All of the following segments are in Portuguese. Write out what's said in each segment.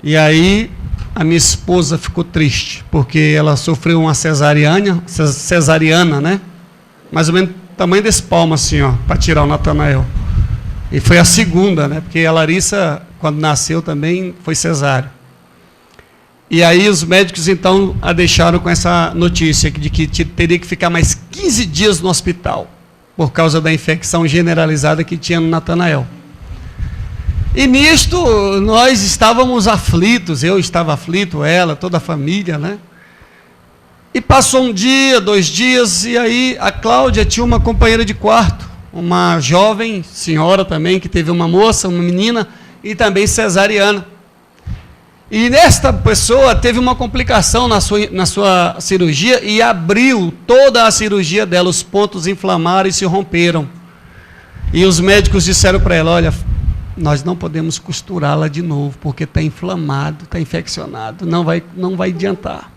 E aí a minha esposa ficou triste, porque ela sofreu uma cesariana, né? Mais ou menos o tamanho desse palmo assim, ó, para tirar o Natanael. E foi a segunda, né? Porque a Larissa, quando nasceu também, foi cesárea. E aí os médicos então a deixaram com essa notícia de que teria que ficar mais 15 dias no hospital, por causa da infecção generalizada que tinha no Natanael. E nisto nós estávamos aflitos, eu estava aflito, ela, toda a família, né? E passou um dia, 2 dias, e aí a Cláudia tinha uma companheira de quarto, uma jovem senhora também, que teve uma moça, uma menina, e também cesariana. E esta pessoa teve uma complicação na sua cirurgia e abriu toda a cirurgia dela, os pontos inflamaram e se romperam. E os médicos disseram para ela, olha, nós não podemos costurá-la de novo, porque está inflamado, está infeccionado, não vai adiantar.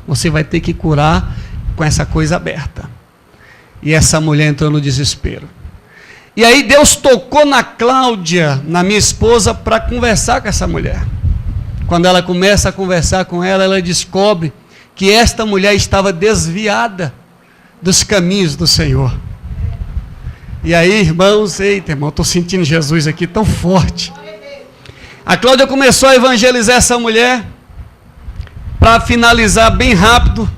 Você vai ter que curar com essa coisa aberta. E essa mulher entrou no desespero. E aí Deus tocou na Cláudia, na minha esposa, para conversar com essa mulher. Quando ela começa a conversar com ela, ela descobre que esta mulher estava desviada dos caminhos do Senhor. E aí, irmãos, eita, irmão, estou sentindo Jesus aqui tão forte. A Cláudia começou a evangelizar essa mulher. Para finalizar bem rápido,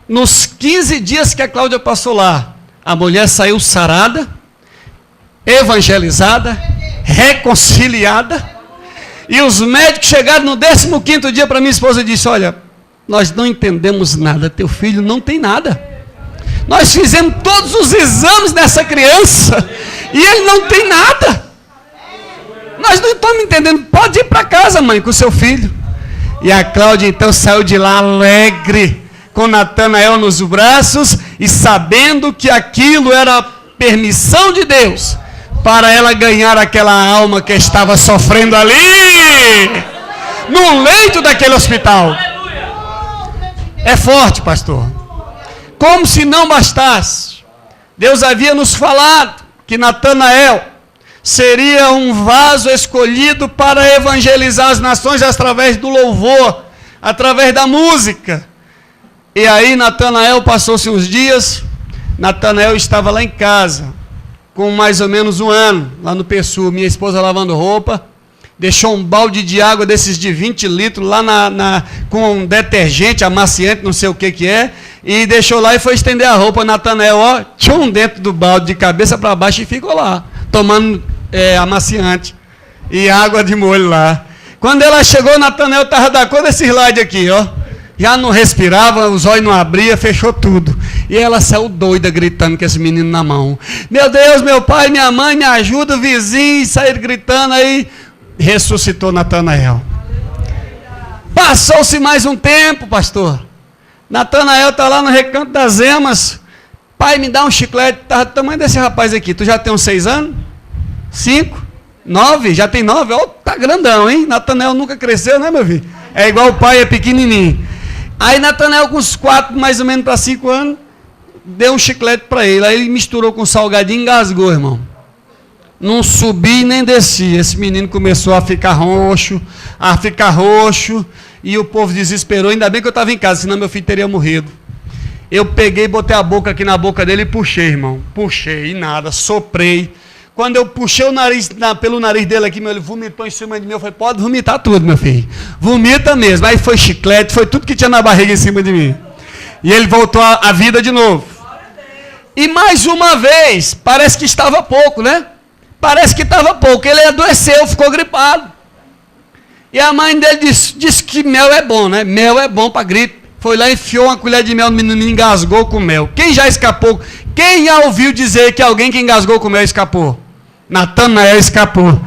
nos 15 dias que a Cláudia passou lá, a mulher saiu sarada, evangelizada, reconciliada. E os médicos chegaram no 15º dia para minha esposa e disse, olha, nós não entendemos nada, teu filho não tem nada. Nós fizemos todos os exames dessa criança e ele não tem nada. Nós não estamos entendendo, pode ir para casa, mãe, com o seu filho. E a Cláudia então saiu de lá alegre, com Natanael nos braços e sabendo que aquilo era permissão de Deus para ela ganhar aquela alma que estava sofrendo ali, no leito daquele hospital. É forte, pastor. Como se não bastasse, Deus havia nos falado que Natanael seria um vaso escolhido para evangelizar as nações através do louvor, através da música. E aí Natanael passou-se uns dias, Natanael estava lá em casa, com mais ou menos 1 ano, lá no Pessu, minha esposa lavando roupa, deixou um balde de água desses de 20 litros lá com um detergente, amaciante, não sei o que é, e deixou lá e foi estender a roupa. Natanael, ó, tchum, dentro do balde de cabeça para baixo e ficou lá, tomando amaciante e água de molho lá. Quando ela chegou, Natanael estava da cor desse slide aqui, ó. Já não respirava, os olhos não abriam, fechou tudo. E ela saiu doida, gritando com esse menino na mão. Meu Deus, meu pai, minha mãe, me ajuda, o vizinho, saíram gritando aí. Ressuscitou Natanael. Passou-se mais um tempo, pastor. Natanael está lá no Recanto das Emas. Pai, me dá um chiclete. Tá do tamanho desse rapaz aqui. Tu já tem uns 6 anos? 5? 9? Já tem 9? Ó, tá grandão, hein? Natanael nunca cresceu, né, meu filho? É igual o pai, é pequenininho. Aí Natanael, com uns 4, mais ou menos para 5 anos, deu um chiclete para ele. Aí ele misturou com salgadinho e engasgou, irmão. Não subia nem descia. Esse menino começou a ficar roxo, e o povo desesperou. Ainda bem que eu estava em casa, senão meu filho teria morrido. Eu peguei, botei a boca aqui na boca dele e puxei, irmão. Puxei, e nada, soprei. Quando eu puxei o nariz, pelo nariz dele aqui, ele vomitou em cima de mim. Eu falei, pode vomitar tudo, meu filho. Vomita mesmo. Aí foi chiclete, foi tudo que tinha na barriga em cima de mim. E ele voltou à vida de novo. E mais uma vez, parece que estava pouco, né? Parece que estava pouco. Ele adoeceu, ficou gripado. E a mãe dele disse que mel é bom, né? Mel é bom para gripe. Foi lá e enfiou uma colher de mel no menino e engasgou com mel. Quem já escapou? Quem já ouviu dizer que alguém que engasgou com mel escapou? Natanael escapou.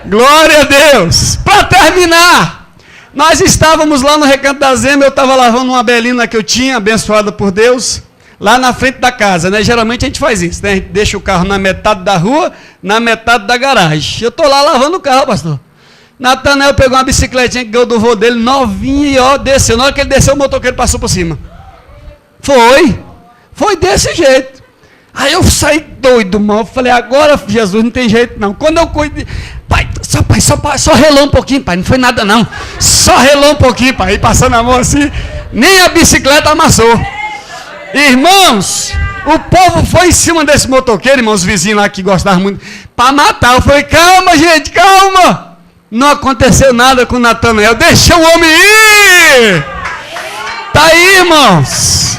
Glória a Deus. Para terminar, nós estávamos lá no Recanto das Emas, eu estava lavando uma belina que eu tinha, abençoada por Deus, lá na frente da casa, né? Geralmente a gente faz isso, né? A gente deixa o carro na metade da rua, na metade da garagem. Eu estou lá lavando o carro, pastor. Natanael pegou uma bicicletinha que ganhou do vô dele, novinha, e ó, desceu. Na hora que ele desceu, o motoqueiro passou por cima. Foi desse jeito. Aí eu saí doido, mano. Eu falei, agora, Jesus, não tem jeito não. Quando eu cuido, pai, só relou um pouquinho, pai, não foi nada não. Só relou um pouquinho, pai, e passando a mão assim, nem a bicicleta amassou. Irmãos, o povo foi em cima desse motoqueiro, irmãos, os vizinhos lá que gostavam muito, para matar. Eu falei, calma, gente, calma. Não aconteceu nada com o Natanael, deixa o homem ir. Tá aí, irmãos.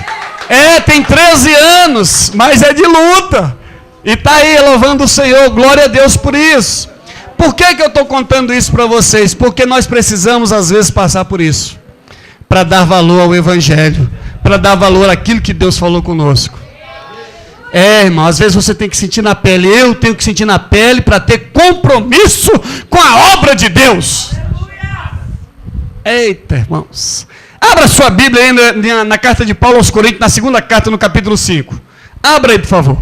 Tem 13 anos, mas é de luta. E tá aí, louvando o Senhor, glória a Deus por isso. Por que eu estou contando isso para vocês? Porque nós precisamos, às vezes, passar por isso. Para dar valor ao Evangelho. Para dar valor àquilo que Deus falou conosco. Irmão, às vezes você tem que sentir na pele. Eu tenho que sentir na pele para ter compromisso com a obra de Deus. Eita, irmãos. Abra sua Bíblia aí na carta de Paulo aos Coríntios, na segunda carta, no capítulo 5. Abra aí, por favor.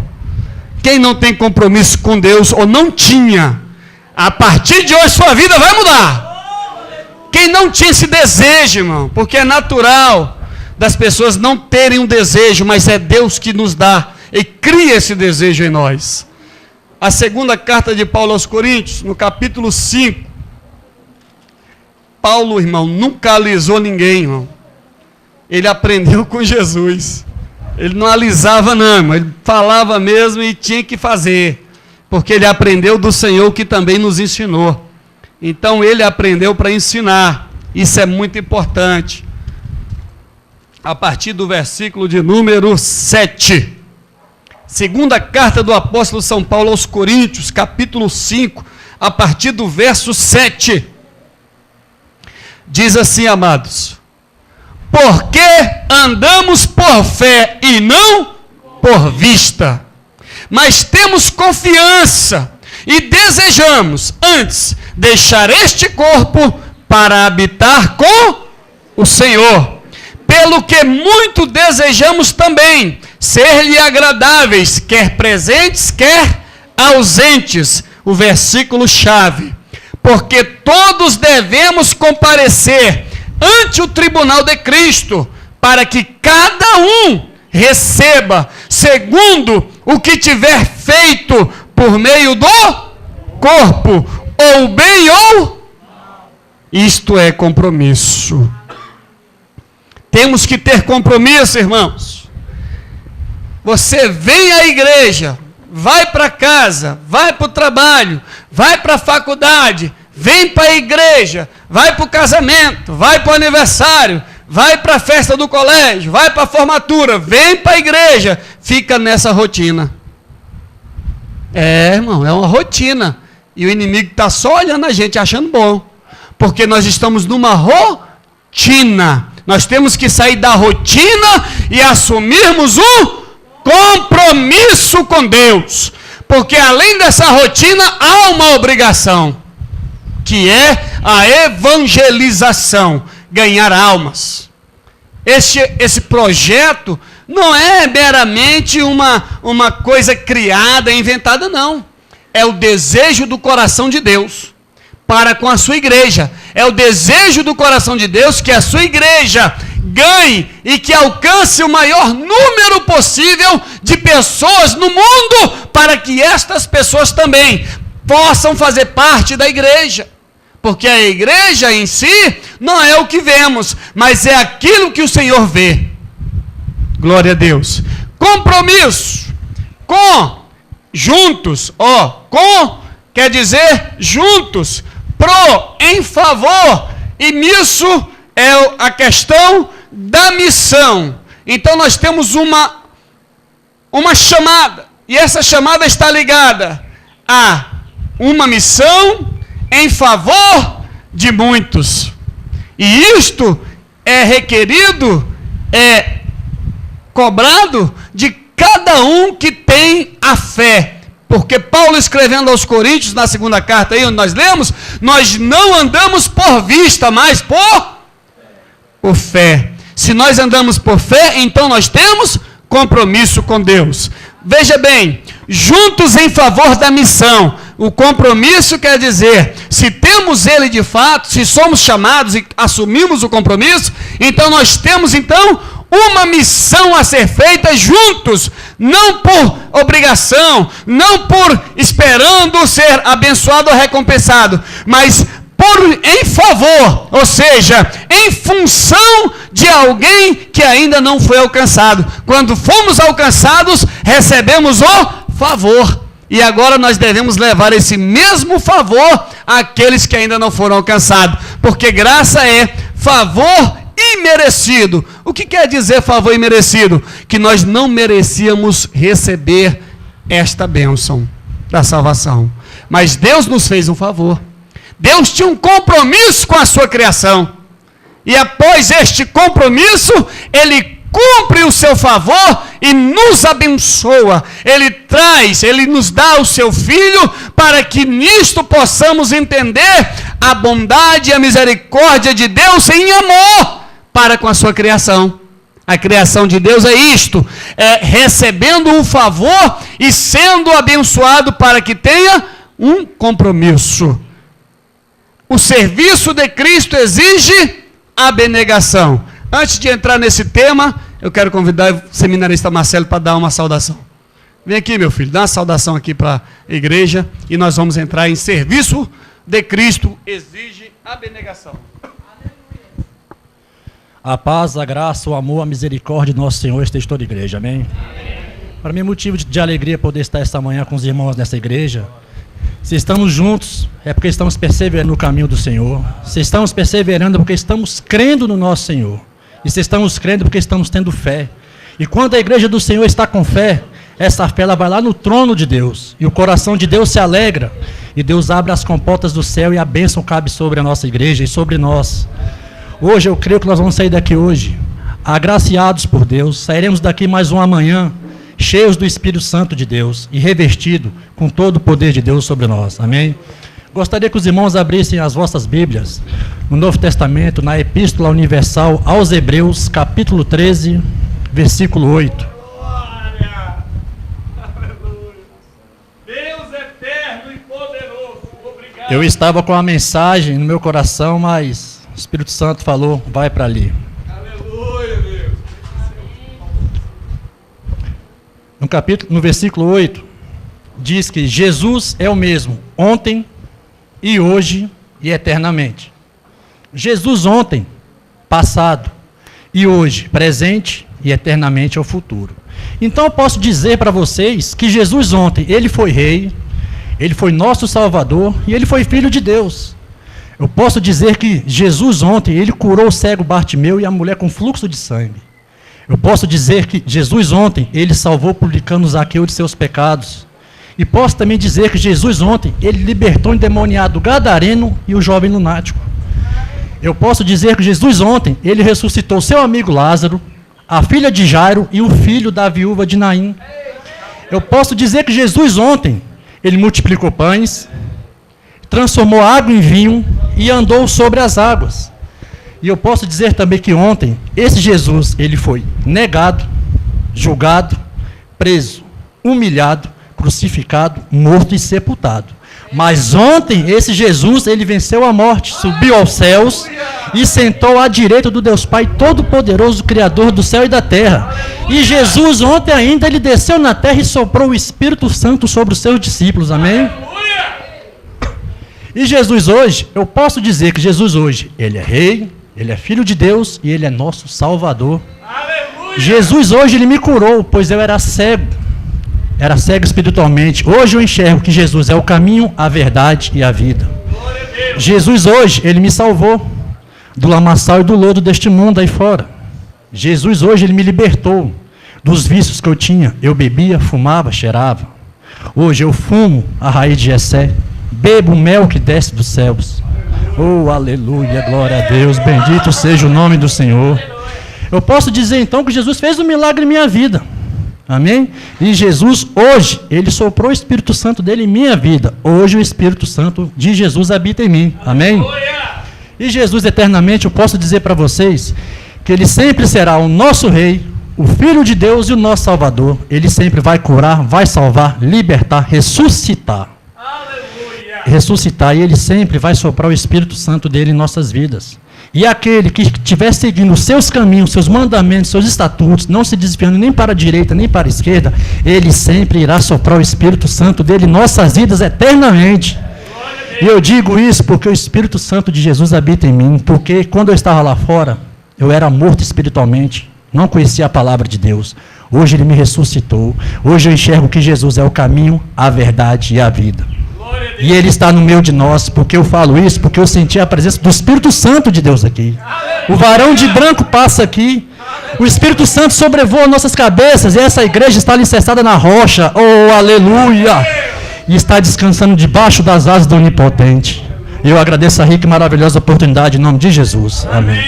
Quem não tem compromisso com Deus, ou não tinha, a partir de hoje sua vida vai mudar. Quem não tinha esse desejo, irmão, porque é natural das pessoas não terem um desejo, mas é Deus que nos dá e cria esse desejo em nós. A segunda carta de Paulo aos Coríntios, no capítulo 5. Paulo, irmão, nunca alisou ninguém, irmão. Ele aprendeu com Jesus. Ele não alisava não, irmão. Ele falava mesmo e tinha que fazer. Porque ele aprendeu do Senhor que também nos ensinou. Então ele aprendeu para ensinar. Isso é muito importante. A partir do versículo de número 7. Segunda carta do apóstolo São Paulo aos Coríntios, capítulo 5, a partir do verso 7. Diz assim, amados: porque andamos por fé e não por vista, mas temos confiança e desejamos antes deixar este corpo para habitar com o Senhor, pelo que muito desejamos também ser-lhe agradáveis, quer presentes, quer ausentes. O versículo chave: porque todos devemos comparecer ante o tribunal de Cristo, para que cada um receba segundo o que tiver feito por meio do corpo, ou bem ou isto é compromisso. Temos que ter compromisso, irmãos. Você vem à igreja, vai para casa, vai para o trabalho, vai para a faculdade, vem para a igreja, vai para o casamento, vai para o aniversário, vai para a festa do colégio, vai para a formatura, vem para a igreja, fica nessa rotina. Irmão, é uma rotina. E o inimigo está só olhando a gente, achando bom. Porque nós estamos numa rotina. Nós temos que sair da rotina e assumirmos um compromisso com Deus. Porque além dessa rotina, há uma obrigação, que é a evangelização, ganhar almas. Esse projeto não é meramente uma coisa criada, inventada, não. É o desejo do coração de Deus para com a sua igreja. É o desejo do coração de Deus que a sua igreja ganhe e que alcance o maior número possível de pessoas no mundo, para que estas pessoas também possam fazer parte da igreja. Porque a igreja em si não é o que vemos, mas é aquilo que o Senhor vê. Glória a Deus. Compromisso com, juntos, com quer dizer juntos, pro, em favor, e nisso é a questão da missão. Então nós temos uma chamada, e essa chamada está ligada a uma missão em favor de muitos. E isto é requerido, é cobrado de cada um que tem a fé. Porque Paulo, escrevendo aos Coríntios, na segunda carta aí onde nós lemos, nós não andamos por vista, mas por fé. Se nós andamos por fé, então nós temos compromisso com Deus. Veja bem, juntos em favor da missão. O compromisso quer dizer, se temos ele de fato, se somos chamados e assumimos o compromisso, então nós temos então uma missão a ser feita juntos, não por obrigação, não por esperando ser abençoado ou recompensado, mas em favor, ou seja, em função de alguém que ainda não foi alcançado. Quando fomos alcançados, recebemos o favor. E agora nós devemos levar esse mesmo favor àqueles que ainda não foram alcançados. Porque graça é favor imerecido. O que quer dizer favor imerecido? Que nós não merecíamos receber esta bênção da salvação. Mas Deus nos fez um favor. Deus tinha um compromisso com a sua criação. E após este compromisso, Ele cumpre o seu favor e nos abençoa. Ele nos dá o seu Filho para que nisto possamos entender a bondade e a misericórdia de Deus em amor para com a sua criação. A criação de Deus é isto, recebendo um favor e sendo abençoado para que tenha um compromisso. O serviço de Cristo exige abnegação. Antes de entrar nesse tema, eu quero convidar o seminarista Marcelo para dar uma saudação. Vem aqui, meu filho, dá uma saudação aqui para a igreja e nós vamos entrar em serviço de Cristo exige abnegação. A paz, a graça, o amor, a misericórdia de nosso Senhor esteja toda a igreja, amém? Para mim é motivo de alegria poder estar esta manhã com os irmãos nessa igreja. Se estamos juntos, é porque estamos perseverando no caminho do Senhor. Se estamos perseverando, é porque estamos crendo no nosso Senhor. E se estamos crendo, é porque estamos tendo fé. E quando a igreja do Senhor está com fé, essa fé ela vai lá no trono de Deus. E o coração de Deus se alegra. E Deus abre as comportas do céu e a bênção cabe sobre a nossa igreja e sobre nós. Hoje eu creio que nós vamos sair daqui hoje, agraciados por Deus. Sairemos daqui mais uma manhã, cheios do Espírito Santo de Deus e revestido com todo o poder de Deus sobre nós. Amém? Gostaria que os irmãos abrissem as vossas Bíblias no Novo Testamento, na Epístola Universal aos Hebreus, capítulo 13, versículo 8. Glória! Aleluia! Deus eterno e poderoso, obrigado. Eu estava com a mensagem no meu coração, mas o Espírito Santo falou, vai para ali. No versículo 8, diz que Jesus é o mesmo, ontem e hoje e eternamente. Jesus ontem, passado, e hoje, presente e eternamente é o futuro. Então eu posso dizer para vocês que Jesus ontem, ele foi rei, ele foi nosso Salvador e ele foi filho de Deus. Eu posso dizer que Jesus ontem, ele curou o cego Bartimeu e a mulher com fluxo de sangue. Eu posso dizer que Jesus ontem, ele salvou o publicano Zaqueu de seus pecados. E posso também dizer que Jesus ontem, ele libertou o endemoniado gadareno e o jovem lunático. Eu posso dizer que Jesus ontem, ele ressuscitou seu amigo Lázaro, a filha de Jairo e o filho da viúva de Naim. Eu posso dizer que Jesus ontem, ele multiplicou pães, transformou água em vinho e andou sobre as águas. E eu posso dizer também que ontem, esse Jesus, ele foi negado, julgado, preso, humilhado, crucificado, morto e sepultado. Mas ontem, esse Jesus, ele venceu a morte, subiu aos céus e sentou à direita do Deus Pai Todo-Poderoso, Criador do céu e da terra. E Jesus ontem ainda, ele desceu na terra e soprou o Espírito Santo sobre os seus discípulos, amém? E Jesus hoje, eu posso dizer que Jesus hoje, ele é rei, ele é filho de Deus e ele é nosso Salvador. Aleluia! Jesus hoje, ele me curou, pois eu era cego espiritualmente. Hoje eu enxergo que Jesus é o caminho, a verdade e a vida. Jesus hoje, ele me salvou do lamaçal e do lodo deste mundo aí fora. Jesus hoje, ele me libertou dos vícios que eu tinha. Eu bebia, fumava, cheirava. Hoje eu fumo a raiz de Jessé, bebo o mel que desce dos céus. Oh, aleluia, glória a Deus, bendito seja o nome do Senhor. Eu posso dizer então que Jesus fez um milagre em minha vida, amém? E Jesus hoje, ele soprou o Espírito Santo dele em minha vida. Hoje o Espírito Santo de Jesus habita em mim, amém? E Jesus eternamente, eu posso dizer para vocês que ele sempre será o nosso rei, o Filho de Deus e o nosso Salvador. Ele sempre vai curar, vai salvar, libertar, ressuscitar. E ele sempre vai soprar o Espírito Santo dele em nossas vidas. E aquele que estiver seguindo os seus caminhos, seus mandamentos, seus estatutos, não se desviando nem para a direita nem para a esquerda, ele sempre irá soprar o Espírito Santo dele em nossas vidas eternamente. E eu digo isso porque o Espírito Santo de Jesus habita em mim, porque quando eu estava lá fora, eu era morto espiritualmente, não conhecia a palavra de Deus. Hoje ele me ressuscitou, hoje eu enxergo que Jesus é o caminho, a verdade e a vida. E ele está no meio de nós. Porque eu falo isso? Porque eu senti a presença do Espírito Santo de Deus aqui. O varão de branco passa aqui. O Espírito Santo sobrevoa nossas cabeças. E essa igreja está alicerçada na rocha. Oh, aleluia! E está descansando debaixo das asas do Onipotente. Eu agradeço a rica e maravilhosa oportunidade em nome de Jesus. Amém.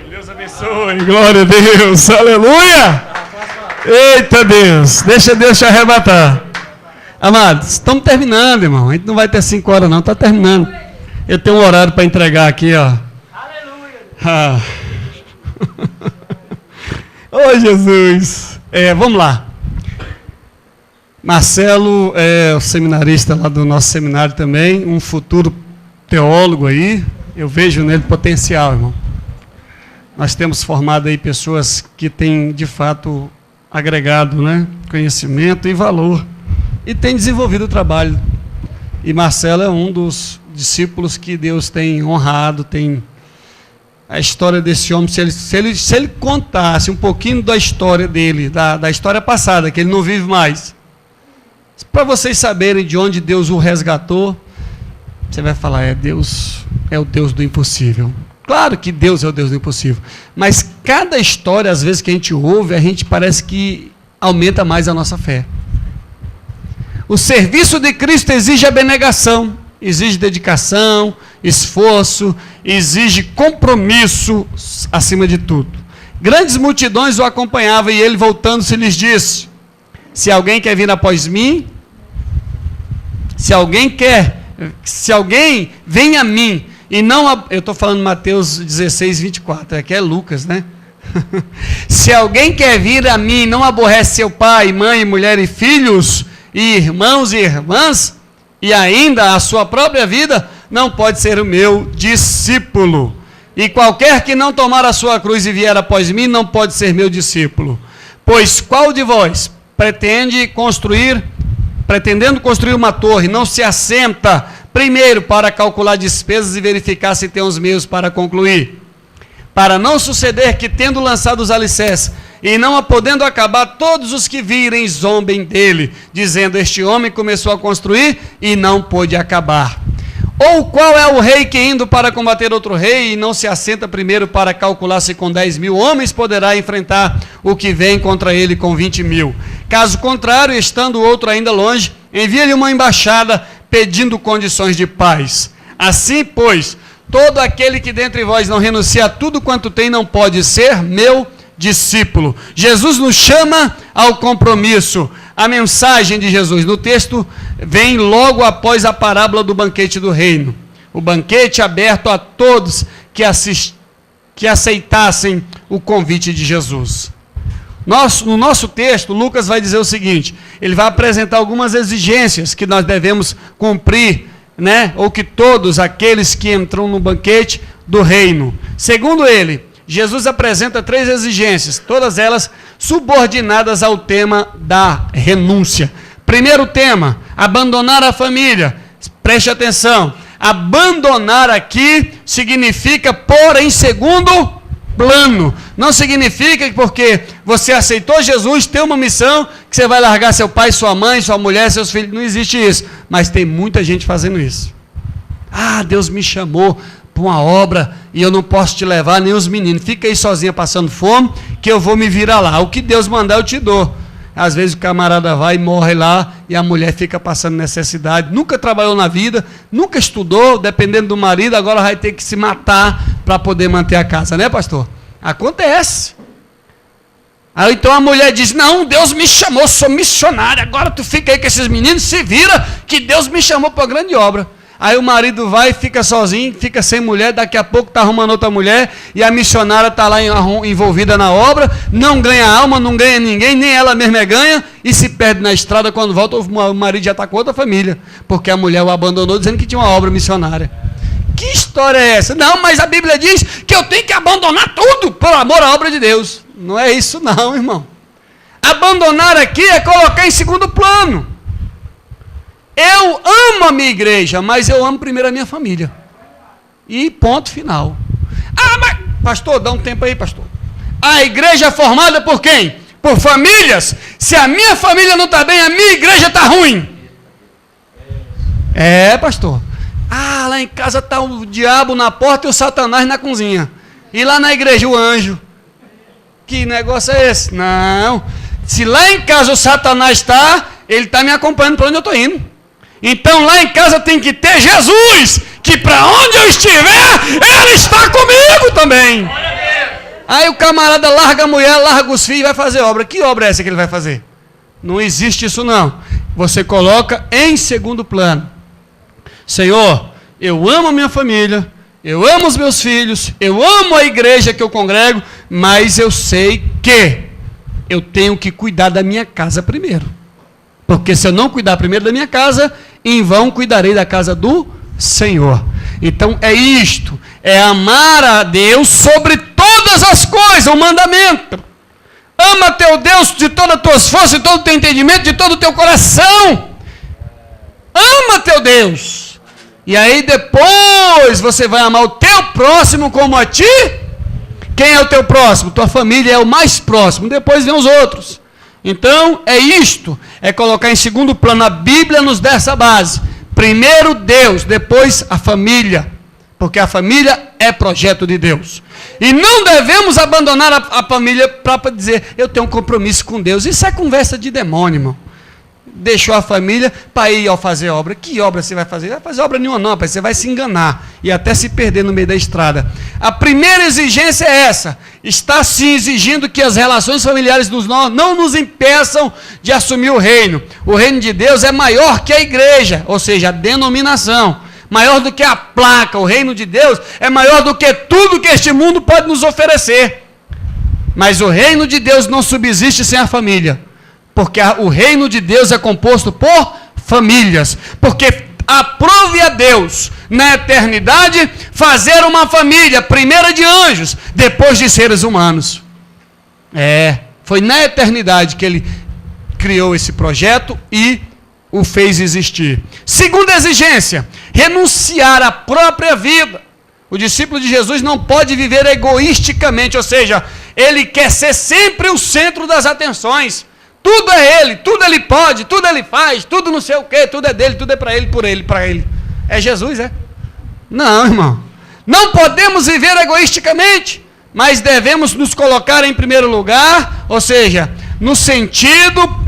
Deus abençoe. Glória a Deus. Aleluia! Eita Deus. Deixa Deus te arrebatar. Amados, estamos terminando, irmão. A gente não vai ter 5 horas, não. Está terminando. Eu tenho um horário para entregar aqui, ó. Aleluia! Oh, Jesus! Vamos lá. Marcelo é o seminarista lá do nosso seminário também. Um futuro teólogo aí. Eu vejo nele potencial, irmão. Nós temos formado aí pessoas que têm, de fato, agregado, né, conhecimento e valor. E tem desenvolvido o trabalho. E Marcelo é um dos discípulos que Deus tem honrado, tem a história desse homem. Se ele contasse um pouquinho da história dele, da história passada, que ele não vive mais, para vocês saberem de onde Deus o resgatou, você vai falar, Deus é o Deus do impossível. Claro que Deus é o Deus do impossível. Mas cada história, às vezes, que a gente ouve, a gente parece que aumenta mais a nossa fé. O serviço de Cristo exige abnegação, exige dedicação, esforço, exige compromisso acima de tudo. Grandes multidões o acompanhavam e ele, voltando-se, lhes disse: se alguém quer vir após mim, se alguém vem a mim, e não, eu estou falando Mateus 16, 24, aqui é Lucas, né? Se alguém quer vir a mim e não aborrece seu pai, mãe, mulher e filhos, e irmãos e irmãs, e ainda a sua própria vida, não pode ser o meu discípulo. E qualquer que não tomar a sua cruz e vier após mim, não pode ser meu discípulo. Pois qual de vós pretendendo construir uma torre, não se assenta primeiro para calcular despesas e verificar se tem os meios para concluir? Para não suceder que, tendo lançado os alicerces, e não a podendo acabar, todos os que virem zombem dele, dizendo: este homem começou a construir e não pôde acabar. Ou qual é o rei que, indo para combater outro rei, e não se assenta primeiro para calcular se com 10.000 homens poderá enfrentar o que vem contra ele com 20.000? Caso contrário, estando o outro ainda longe, envia-lhe uma embaixada pedindo condições de paz. Assim, pois, todo aquele que dentre vós não renuncia a tudo quanto tem, não pode ser meu discípulo. Jesus nos chama ao compromisso. A mensagem de Jesus no texto vem logo após a parábola do banquete do reino. O banquete aberto a todos que aceitassem o convite de Jesus. No nosso texto, Lucas vai dizer o seguinte: ele vai apresentar algumas exigências que nós devemos cumprir, né? Ou que todos aqueles que entram no banquete do reino. Segundo ele, Jesus apresenta 3 exigências, todas elas subordinadas ao tema da renúncia. Primeiro tema, abandonar a família. Preste atenção, abandonar aqui significa pôr em segundo plano. Não significa que porque você aceitou Jesus, tem uma missão, que você vai largar seu pai, sua mãe, sua mulher, seus filhos. Não existe isso, mas tem muita gente fazendo isso. Deus me chamou para uma obra e eu não posso te levar, nem os meninos. Fica aí sozinha passando fome, que eu vou me virar lá. O que Deus mandar eu te dou. Às vezes o camarada vai e morre lá e a mulher fica passando necessidade. Nunca trabalhou na vida, nunca estudou, dependendo do marido, agora vai ter que se matar para poder manter a casa, né, pastor? Acontece. Aí então a mulher diz: não, Deus me chamou, sou missionária, agora tu fica aí com esses meninos, se vira, que Deus me chamou para uma grande obra. Aí o marido vai, fica sozinho, fica sem mulher, daqui a pouco está arrumando outra mulher, e a missionária está lá envolvida na obra, não ganha alma, não ganha ninguém, nem ela mesma ganha, e se perde na estrada. Quando volta, o marido já está com outra família, porque a mulher o abandonou dizendo que tinha uma obra missionária. Que história é essa? Não, mas a Bíblia diz que eu tenho que abandonar tudo por amor à obra de Deus. Não é isso não, irmão. Abandonar aqui é colocar em segundo plano. Eu amo a minha igreja, mas eu amo primeiro a minha família. E ponto final. Ah, mas, pastor, dá um tempo aí, pastor. A igreja é formada por quem? Por famílias. Se a minha família não está bem, a minha igreja está ruim. É, pastor. Ah, lá em casa está o diabo na porta e o Satanás na cozinha. E lá na igreja o anjo. Que negócio é esse? Não. Se lá em casa o Satanás está, ele está me acompanhando para onde eu estou indo. Então lá em casa tem que ter Jesus, que para onde eu estiver, ele está comigo também. Aí o camarada larga a mulher, larga os filhos e vai fazer obra. Que obra é essa que ele vai fazer? Não existe isso não. Você coloca em segundo plano. Senhor, eu amo a minha família, eu amo os meus filhos, eu amo a igreja que eu congrego, mas eu sei que eu tenho que cuidar da minha casa primeiro. Porque se eu não cuidar primeiro da minha casa, em vão cuidarei da casa do Senhor. Então é isto, é amar a Deus sobre todas as coisas, o mandamento. Ama teu Deus de todas as tuas forças, de todo o teu entendimento, de todo o teu coração. Ama teu Deus. E aí depois você vai amar o teu próximo como a ti. Quem é o teu próximo? Tua família é o mais próximo, depois vem os outros. Então é isto, é colocar em segundo plano. A Bíblia nos dá essa base. Primeiro Deus, depois a família. Porque a família é projeto de Deus. E não devemos abandonar a família para dizer, eu tenho um compromisso com Deus. Isso é conversa de demônio, irmão. Deixou a família para ir ao fazer obra. Que obra você vai fazer? Não vai fazer obra nenhuma não, rapaz. Você vai se enganar e até se perder no meio da estrada. A primeira exigência é essa. Está sim exigindo que as relações familiares não nos impeçam de assumir o reino. O reino de Deus é maior que a igreja, ou seja, a denominação. Maior do que a placa. O reino de Deus é maior do que tudo que este mundo pode nos oferecer. Mas o reino de Deus não subsiste sem a família. Porque o reino de Deus é composto por famílias. Porque aprove a Deus, na eternidade, fazer uma família, primeira de anjos, depois de seres humanos. Foi na eternidade que ele criou esse projeto e o fez existir. Segunda exigência, renunciar à própria vida. O discípulo de Jesus não pode viver egoisticamente, ou seja, ele quer ser sempre o centro das atenções. Tudo é ele, tudo ele pode, tudo ele faz, tudo não sei o quê, tudo é dele, tudo é para ele, por ele, para ele. É Jesus, é? Não, irmão. Não podemos viver egoisticamente, mas devemos nos colocar em primeiro lugar, ou seja, no sentido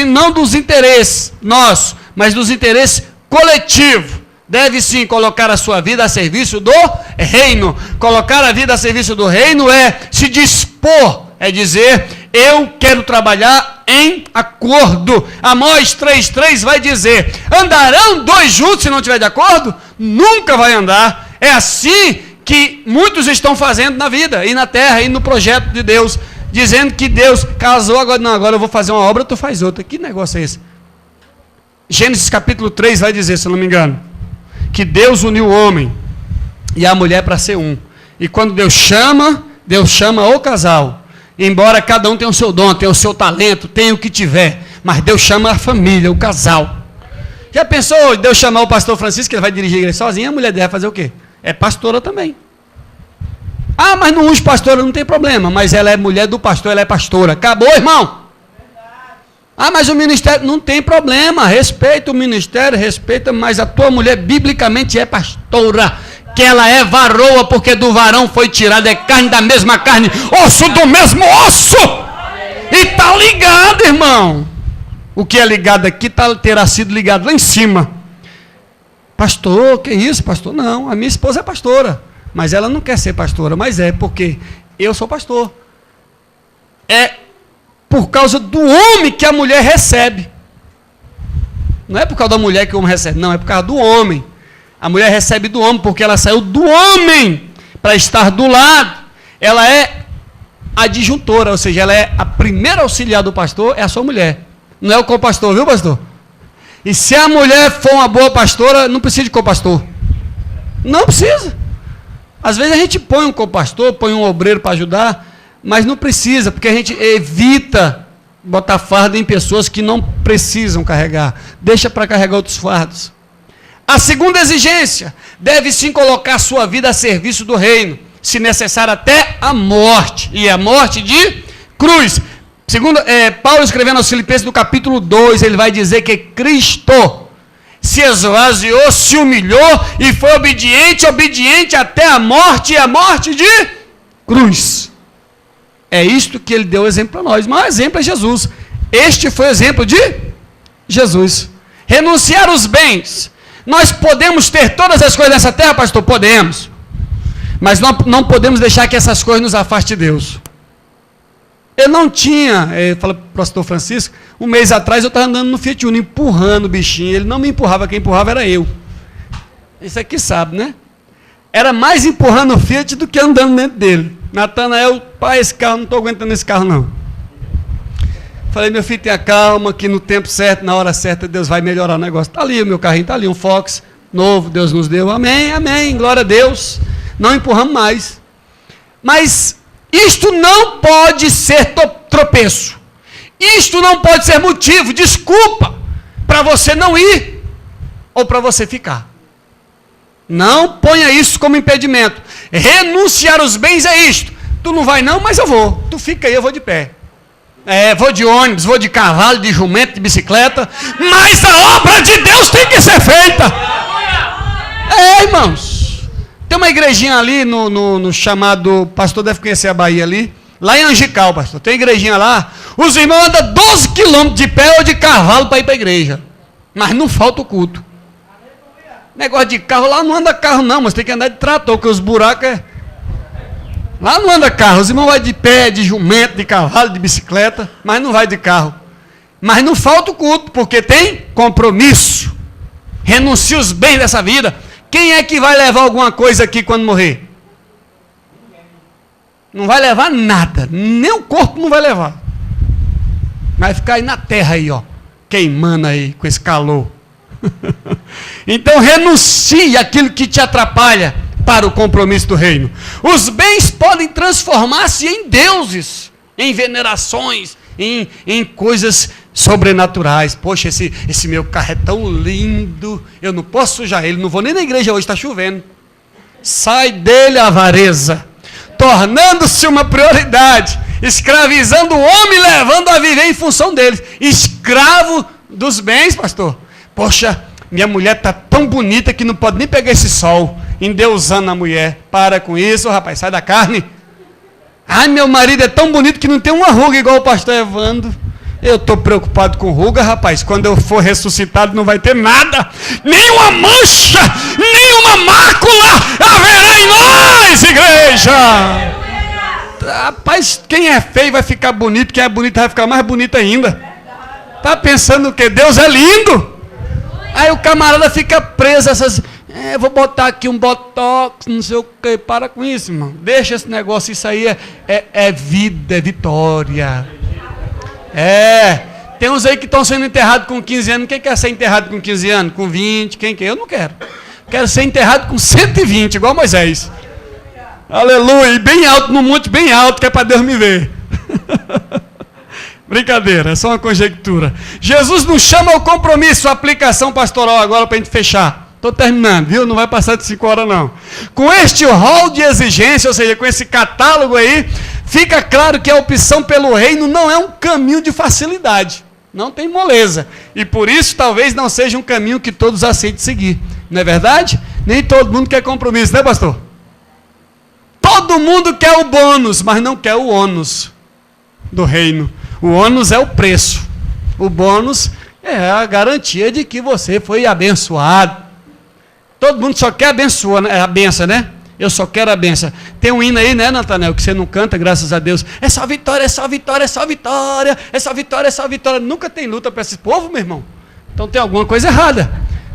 não dos interesses nossos, mas dos interesses coletivos. Deve sim colocar a sua vida a serviço do reino. Colocar a vida a serviço do reino é se dispor, é dizer, eu quero trabalhar em acordo. Amós 3,3 vai dizer, andarão dois juntos se não estiver de acordo? Nunca vai andar. É assim que muitos estão fazendo na vida, e na terra, e no projeto de Deus, dizendo que Deus casou, agora eu vou fazer uma obra, tu faz outra. Que negócio é esse? Gênesis capítulo 3 vai dizer, se eu não me engano, que Deus uniu o homem e a mulher para ser um. E quando Deus chama o casal. Embora cada um tenha o seu dom, tenha o seu talento, tenha o que tiver. Mas Deus chama a família, o casal. Já pensou Deus chamar o pastor Francisco, que ele vai dirigir a igreja sozinho, a mulher deve fazer o quê? É pastora também. Ah, mas não unge pastora, não tem problema. Mas ela é mulher do pastor, ela é pastora. Acabou, irmão. Ah, mas o ministério, não tem problema. Respeita o ministério, respeita, mas a tua mulher biblicamente é pastora. Que ela é varoa, porque do varão foi tirada, é carne da mesma carne, osso do mesmo osso. E está ligado, irmão. O que é ligado aqui terá sido ligado lá em cima. Pastor, que isso, pastor? Não, a minha esposa é pastora. Mas ela não quer ser pastora, mas é porque eu sou pastor. É por causa do homem que a mulher recebe. Não é por causa da mulher que o homem recebe, não, é por causa do homem. A mulher recebe do homem porque ela saiu do homem para estar do lado. Ela é adjuntora, ou seja, ela é a primeira auxiliar do pastor, é a sua mulher. Não é o co-pastor, viu, pastor? E se a mulher for uma boa pastora, não precisa de co-pastor. Não precisa. Às vezes a gente põe um copastor, põe um obreiro para ajudar, mas não precisa, porque a gente evita botar fardo em pessoas que não precisam carregar. Deixa para carregar outros fardos. A segunda exigência, deve sim colocar sua vida a serviço do reino, se necessário até a morte, e a morte de cruz. Segundo Paulo escrevendo aos Filipenses no capítulo 2, ele vai dizer que Cristo se esvaziou, se humilhou e foi obediente até a morte, e a morte de cruz. É isto que ele deu exemplo para nós. Mas o exemplo é Jesus. Este foi o exemplo de Jesus. Renunciar os bens. Nós podemos ter todas as coisas nessa terra, pastor? Podemos. Mas não podemos deixar que essas coisas nos afastem de Deus. Eu não tinha, fala para o pastor Francisco, um mês atrás eu estava andando no Fiat Uno, empurrando o bichinho. Ele não me empurrava, quem empurrava era eu. Isso aqui sabe, né? Era mais empurrando o Fiat do que andando dentro dele. Natanael, pai, esse carro, não estou aguentando esse carro não. Falei, meu filho, tenha calma, que no tempo certo, na hora certa, Deus vai melhorar o negócio. Está ali o meu carrinho, está ali um Fox novo, Deus nos deu, amém, amém, glória a Deus. Não empurramos mais. Mas isto não pode ser tropeço. Isto não pode ser motivo, desculpa, para você não ir ou para você ficar. Não ponha isso como impedimento. Renunciar os bens é isto. Tu não vai não, mas eu vou. Tu fica aí, eu vou de pé. Vou de ônibus, vou de cavalo, de jumento, de bicicleta. Mas a obra de Deus tem que ser feita. Irmãos. Tem uma igrejinha ali no chamado, pastor deve conhecer a Bahia ali. Lá em Angical, pastor. Tem igrejinha lá. Os irmãos andam 12 quilômetros de pé ou de cavalo para ir para a igreja. Mas não falta o culto. Negócio de carro, lá não anda carro não, mas tem que andar de trator, porque os buracos lá não anda carro, os irmãos vão de pé, de jumento, de cavalo, de bicicleta, mas não vai de carro. Mas não falta o culto, porque tem compromisso. Renuncia os bens dessa vida. Quem é que vai levar alguma coisa aqui quando morrer? Não vai levar nada, nem o corpo não vai levar. Vai ficar aí na terra aí, ó, queimando aí com esse calor. Então renuncie aquilo que te atrapalha para o compromisso do reino. Os bens podem transformar-se em deuses, em venerações, em coisas sobrenaturais. Poxa, esse meu carro é tão lindo, eu não posso sujar ele, não vou nem na igreja hoje, está chovendo. Sai dele a avareza, tornando-se uma prioridade, escravizando o homem, levando a viver em função deles. Escravo dos bens, pastor. Poxa, minha mulher está tão bonita que não pode nem pegar esse sol, endeusando a mulher. Para com isso, rapaz, sai da carne. Ai, meu marido é tão bonito que não tem uma ruga igual o pastor Evandro. Eu estou preocupado com ruga, rapaz. Quando eu for ressuscitado não vai ter nada, nenhuma mancha, nenhuma mácula haverá em nós, igreja. Rapaz, quem é feio vai ficar bonito, quem é bonito vai ficar mais bonito ainda. Está pensando o quê? Deus é lindo. Aí o camarada fica preso a essas... vou botar aqui um botox, não sei o que. Para com isso, irmão. Deixa esse negócio, isso aí é vida, é vitória. Tem uns aí que estão sendo enterrados com 15 anos. Quem quer ser enterrado com 15 anos? Com 20? Quem quer? Eu não quero. Quero ser enterrado com 120, igual Moisés. Aleluia. E bem alto, no monte bem alto, que é para Deus me ver. Brincadeira, é só uma conjectura. Jesus nos chama ao compromisso, a aplicação pastoral agora para a gente fechar. Estou terminando, viu? Não vai passar de 5 horas não. Com este rol de exigência, ou seja, com esse catálogo aí, fica claro que a opção pelo reino não é um caminho de facilidade. Não tem moleza. E por isso talvez não seja um caminho que todos aceitem seguir. Não é verdade? Nem todo mundo quer compromisso, né, pastor? Todo mundo quer o bônus, mas não quer o ônus do reino. O ônus é o preço. O bônus é a garantia de que você foi abençoado. Todo mundo só quer abençoar, a benção, né? Eu só quero a benção. Tem um hino aí, né, Natanael, que você não canta, graças a Deus. É só vitória, é só vitória, é só vitória. É só vitória, é só vitória. Nunca tem luta para esse povo, meu irmão. Então tem alguma coisa errada.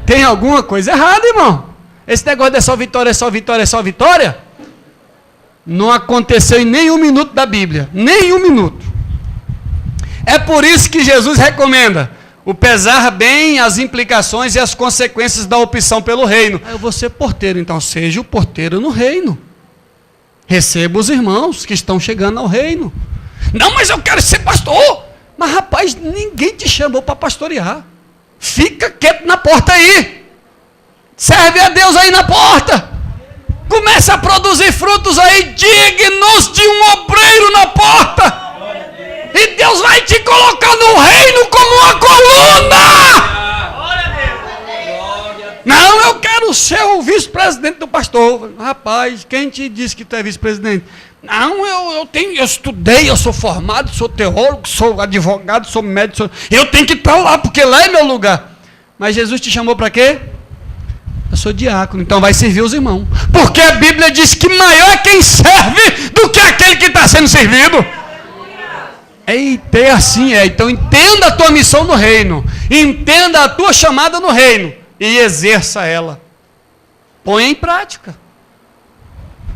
Tem alguma coisa errada, irmão. Esse negócio de é só vitória, é só vitória, é só vitória. Não aconteceu em nenhum minuto da Bíblia. Nenhum minuto. É por isso que Jesus recomenda O pesar bem as implicações e as consequências da opção pelo reino. Eu vou ser porteiro, então seja o porteiro no reino. Receba os irmãos que estão chegando ao reino. Não, mas eu quero ser pastor. Mas rapaz, ninguém te chamou para pastorear. Fica quieto na porta aí. Serve a Deus aí na porta. Começa a produzir frutos aí dignos de um obreiro na porta. E Deus vai te colocar no reino como uma coluna. Não, eu quero ser o vice-presidente do pastor. Rapaz, quem te disse que tu é vice-presidente? Não, eu estudei, eu sou formado, sou teólogo, sou advogado, sou médico. Eu tenho que estar lá, porque lá é meu lugar. Mas Jesus te chamou para quê? Eu sou diácono, então vai servir os irmãos. Porque a Bíblia diz que maior é quem serve do que aquele que está sendo servido. Eita, é assim, é. Então entenda a tua missão no reino. Entenda a tua chamada no reino. E exerça ela. Põe em prática.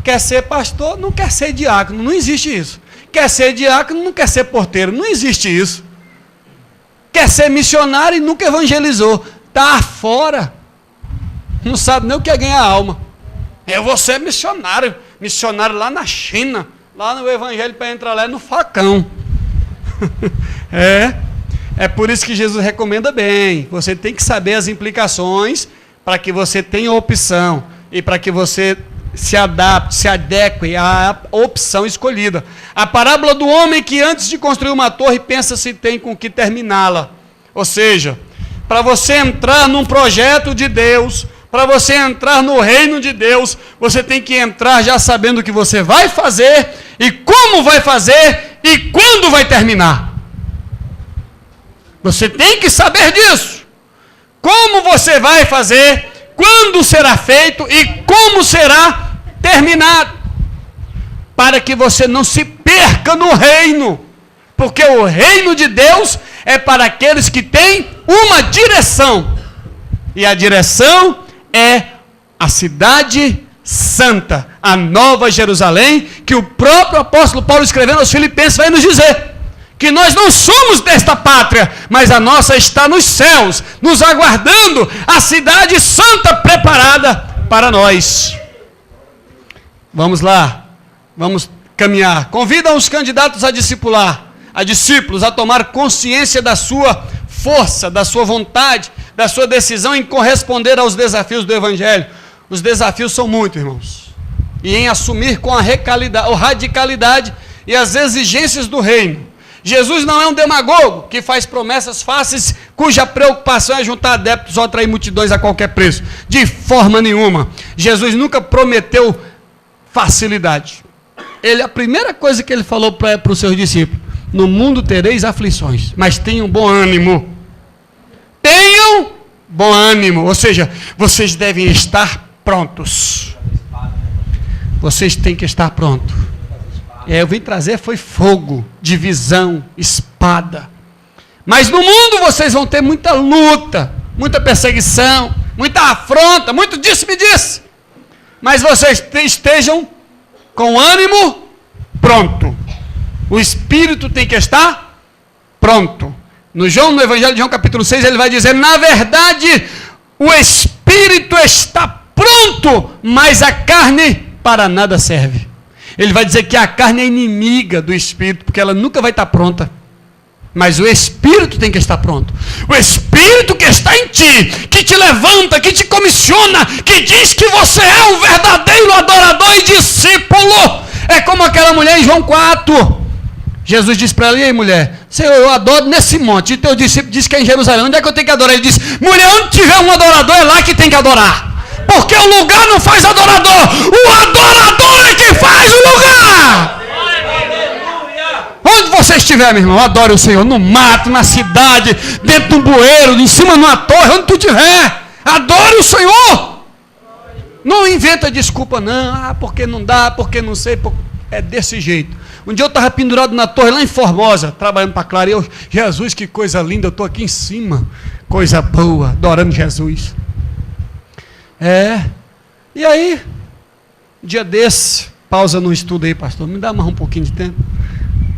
Quer ser pastor, não quer ser diácono. Não existe isso. Quer ser diácono, não quer ser porteiro. Não existe isso. Quer ser missionário e nunca evangelizou. Está fora. Não sabe nem o que é ganhar alma. Eu vou ser missionário. Missionário lá na China. Lá no evangelho para entrar lá é no facão. É por isso que Jesus recomenda bem. Você tem que saber as implicações para que você tenha opção e para que você se adapte, se adeque à opção escolhida. A parábola do homem que antes de construir uma torre pensa se tem com que terminá-la. Ou seja, para você entrar num projeto de Deus, para você entrar no reino de Deus, você tem que entrar já sabendo o que você vai fazer e como vai fazer e quando vai terminar. Você tem que saber disso. Como você vai fazer, quando será feito e como será terminado. Para que você não se perca no reino. Porque o reino de Deus é para aqueles que têm uma direção. E a direção é a cidade santa, a Nova Jerusalém, que o próprio apóstolo Paulo, escrevendo aos Filipenses, vai nos dizer que nós não somos desta pátria, mas a nossa está nos céus, nos aguardando, a cidade santa preparada para nós. Vamos lá, vamos caminhar. Convidam os candidatos a discipular, a discípulos a tomar consciência da sua força, da sua vontade, da sua decisão em corresponder aos desafios do Evangelho. Os desafios são muitos, irmãos. E em assumir com a radicalidade e as exigências do reino. Jesus não é um demagogo que faz promessas fáceis, cuja preocupação é juntar adeptos ou atrair multidões a qualquer preço. De forma nenhuma. Jesus nunca prometeu facilidade. A primeira coisa que ele falou para os seus discípulos: no mundo tereis aflições, mas tenham bom ânimo. Tenham bom ânimo, ou seja, vocês devem estar prontos. Vocês têm que estar prontos. Eu vim trazer foi fogo, divisão, espada. Mas no mundo vocês vão ter muita luta, muita perseguição, muita afronta, muito disse-me-disse. Mas vocês estejam com ânimo pronto. O espírito tem que estar pronto. No Evangelho de João capítulo 6, ele vai dizer: na verdade, o espírito está pronto, mas a carne para nada serve. Ele vai dizer que a carne é inimiga do espírito, porque ela nunca vai estar pronta. Mas o espírito tem que estar pronto. O espírito que está em ti, que te levanta, que te comissiona, que diz que você é um verdadeiro adorador e discípulo. É como aquela mulher em João 4. Jesus disse para ela: e aí, mulher, Senhor, eu adoro nesse monte. E teu discípulo disse que é em Jerusalém. Onde é que eu tenho que adorar? Ele disse: mulher, onde tiver um adorador, é lá que tem que adorar. Porque o lugar não faz adorador. O adorador é que faz o lugar. Onde você estiver, meu irmão, adore o Senhor. No mato, na cidade, dentro de um bueiro, em cima de uma torre, onde tu estiver. Adore o Senhor. Não inventa desculpa, não. Porque não dá, porque não sei. É desse jeito. Um dia eu estava pendurado na torre lá em Formosa, trabalhando para Clara. E eu: Jesus, que coisa linda, eu estou aqui em cima. Coisa boa, adorando Jesus. E aí, um dia desse, pausa no estudo aí, pastor. Me dá mais um pouquinho de tempo.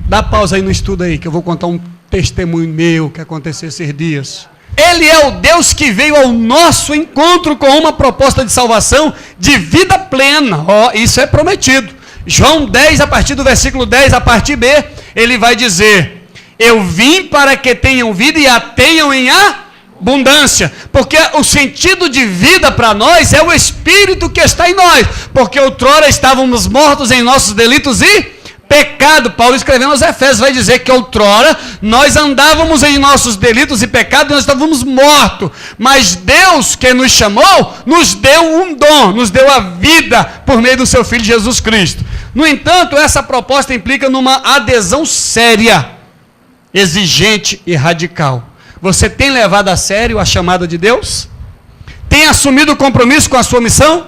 Dá pausa aí no estudo aí, que eu vou contar um testemunho meu que aconteceu esses dias. Ele é o Deus que veio ao nosso encontro com uma proposta de salvação de vida plena. Isso é prometido. João 10, a partir do versículo 10, a parte B, ele vai dizer: eu vim para que tenham vida e a tenham em abundância. Porque o sentido de vida para nós é o Espírito que está em nós. Porque outrora estávamos mortos em nossos delitos e pecado. Paulo escrevendo aos Efésios vai dizer que outrora nós andávamos em nossos delitos e pecados, nós estávamos mortos, mas Deus que nos chamou, nos deu um dom, nos deu a vida por meio do seu Filho Jesus Cristo. No entanto, essa proposta implica numa adesão séria, exigente e radical. Você tem levado a sério a chamada de Deus? Tem assumido o compromisso com a sua missão?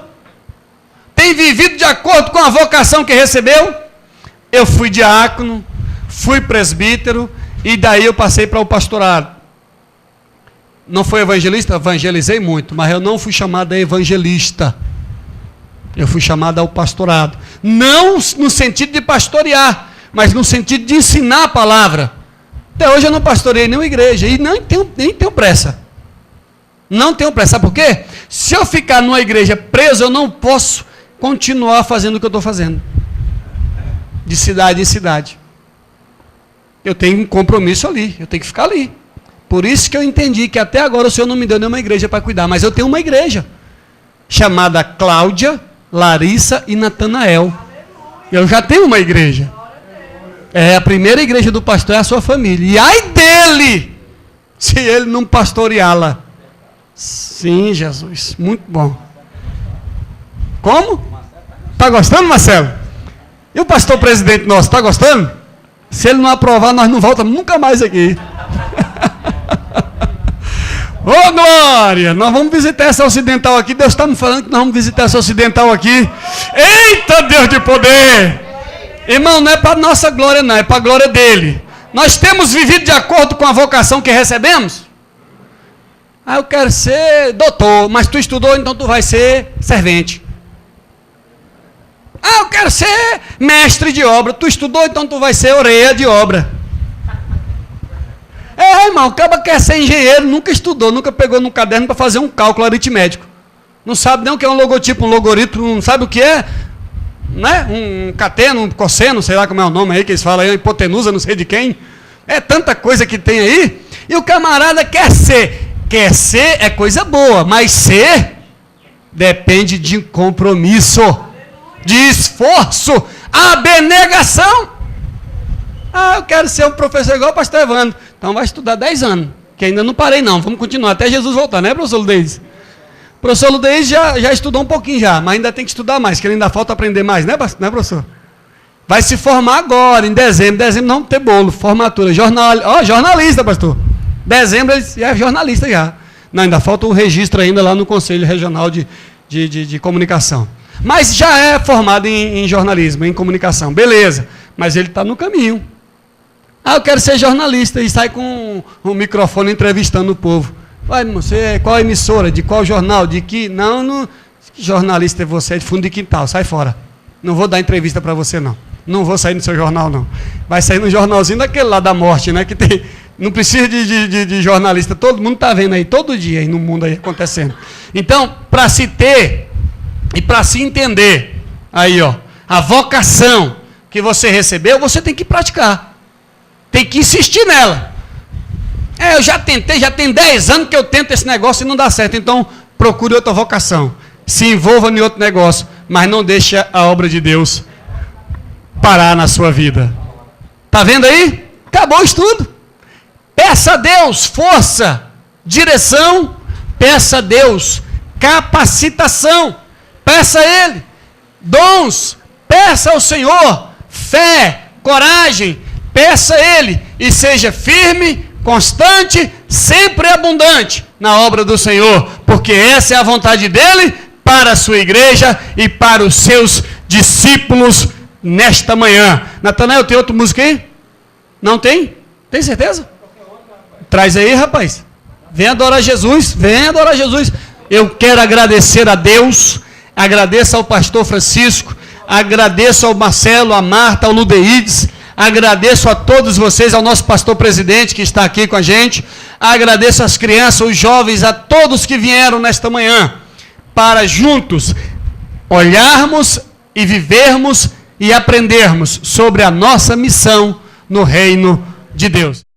Tem vivido de acordo com a vocação que recebeu? Eu fui diácono, fui presbítero, e daí eu passei para o pastorado. Não fui evangelista? Evangelizei muito, mas eu não fui chamado a evangelista. Eu fui chamado ao pastorado. Não no sentido de pastorear, mas no sentido de ensinar a palavra. Até hoje eu não pastoreei nenhuma igreja, e nem tenho pressa. Não tenho pressa. Sabe por quê? Se eu ficar numa igreja preso, eu não posso continuar fazendo o que eu estou fazendo. De cidade em cidade. Eu tenho um compromisso ali, eu tenho que ficar ali. Por isso que eu entendi que até agora o Senhor não me deu nenhuma igreja para cuidar, mas eu tenho uma igreja chamada Cláudia, Larissa e Natanael. Eu já tenho uma igreja. A primeira igreja do pastor é a sua família. E ai dele, se ele não pastoreá-la. Sim, Jesus, muito bom. Como? Está gostando, Marcelo? E o pastor presidente nosso, está gostando? Se ele não aprovar, nós não voltamos nunca mais aqui. Ô glória! Nós vamos visitar essa ocidental aqui. Deus está me falando que nós vamos visitar essa ocidental aqui. Eita Deus de poder! Irmão, não é para nossa glória não, é para a glória dele. Nós temos vivido de acordo com a vocação que recebemos? Eu quero ser doutor, mas tu estudou, então tu vai ser servente. Eu quero ser mestre de obra. Tu estudou, então tu vai ser orelha de obra. Irmão, o cara quer ser engenheiro, nunca estudou, nunca pegou no caderno para fazer um cálculo aritmético. Não sabe nem o que é um logotipo, um logaritmo, não sabe o que é, né? Um cateno, um cosseno, sei lá como é o nome aí que eles falam aí, hipotenusa, não sei de quem. É tanta coisa que tem aí. E o camarada quer ser. Quer ser é coisa boa, mas ser depende de compromisso, de esforço, abnegação. Eu quero ser um professor igual o pastor Evandro. Então vai estudar 10 anos, que ainda não parei não, vamos continuar até Jesus voltar, né, professor Ludeis? O professor Ludeis já estudou um pouquinho já, mas ainda tem que estudar mais, que ainda falta aprender mais, né, professor? Vai se formar agora, em dezembro não vamos ter bolo, formatura, jornalista, pastor. Dezembro ele é jornalista já. Não, ainda falta o registro ainda lá no Conselho Regional de Comunicação. Mas já é formado em jornalismo, em comunicação, beleza. Mas ele está no caminho. Eu quero ser jornalista e sai com o microfone entrevistando o povo. Vai, você, qual emissora, de qual jornal, de que... Não, que jornalista é você, é de fundo de quintal, sai fora. Não vou dar entrevista para você não. Não vou sair no seu jornal não. Vai sair no jornalzinho daquele lá da morte, né, que tem... Não precisa de jornalista, todo mundo está vendo aí, todo dia aí no mundo aí acontecendo. Então, para se ter e para se entender, aí ó, a vocação que você recebeu, você tem que praticar. Tem que insistir nela. Eu já tentei, já tem 10 anos que eu tento esse negócio e não dá certo, então procure outra vocação. Se envolva em outro negócio, mas não deixe a obra de Deus parar na sua vida. Está vendo aí? Acabou o estudo. Peça a Deus força, direção, peça a Deus capacitação, peça a Ele dons, peça ao Senhor fé, coragem, peça a Ele e seja firme, constante, sempre abundante na obra do Senhor, porque essa é a vontade dEle para a sua igreja e para os seus discípulos nesta manhã. Natanael, tem outra música aí? Não tem? Tem certeza? Traz aí, rapaz. Vem adorar Jesus. Vem adorar Jesus. Eu quero agradecer a Deus. Agradeço ao pastor Francisco. Agradeço ao Marcelo, a Marta, ao Ludeides. Agradeço a todos vocês, ao nosso pastor presidente que está aqui com a gente. Agradeço às crianças, os jovens, a todos que vieram nesta manhã, para juntos olharmos e vivermos e aprendermos sobre a nossa missão no reino de Deus.